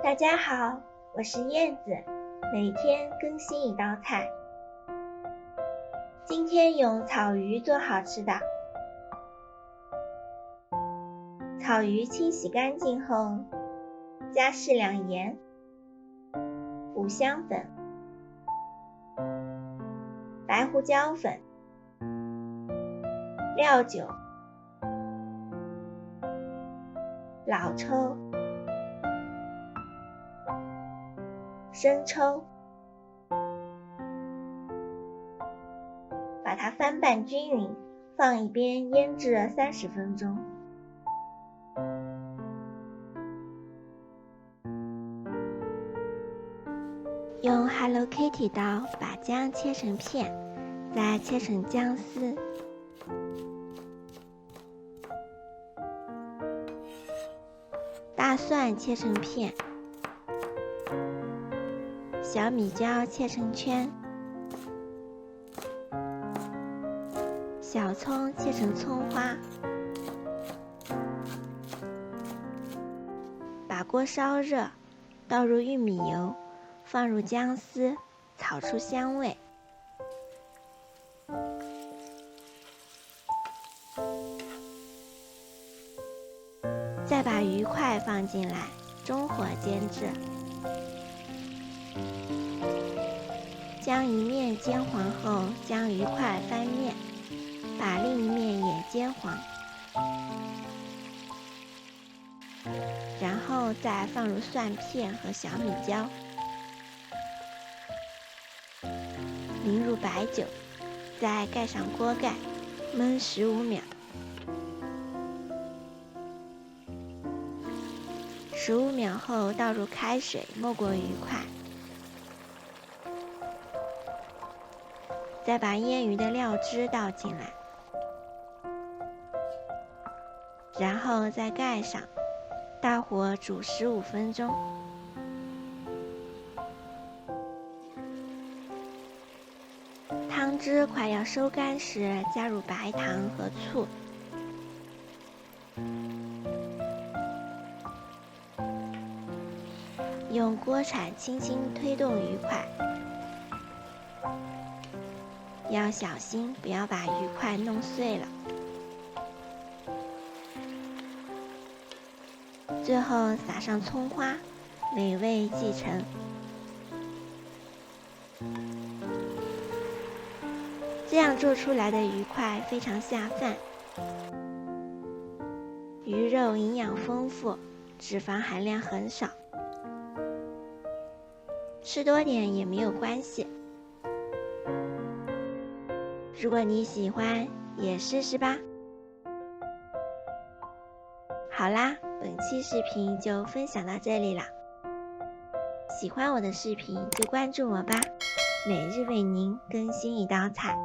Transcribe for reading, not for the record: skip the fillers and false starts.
大家好，我是燕子，每天更新一道菜。今天用草鱼做好吃的。草鱼清洗干净后，加适量盐、五香粉、白胡椒粉、料酒、老抽、生抽，把它翻拌均匀，放一边腌制30分钟。用 Hello Kitty 刀把姜切成片，再切成姜丝。大蒜切成片，小米椒切成圈，小葱切成葱花。把锅烧热，倒入玉米油，放入姜丝，炒出香味。再把鱼块放进来，中火煎制。将一面煎黄后，将鱼块翻面，把另一面也煎黄，然后再放入蒜片和小米椒，淋入白酒，再盖上锅盖，焖15秒。15秒后倒入开水，没过鱼块，再把腌鱼的料汁倒进来，然后再盖上，大火煮15分钟。汤汁快要收干时，加入白糖和醋。用锅铲轻轻推动鱼块，要小心不要把鱼块弄碎了。最后撒上葱花，美味继承。这样做出来的鱼块非常下饭，鱼肉营养丰富，脂肪含量很少，吃多点也没有关系。如果你喜欢，也试试吧。好啦，本期视频就分享到这里了。喜欢我的视频就关注我吧，每日为您更新一道菜。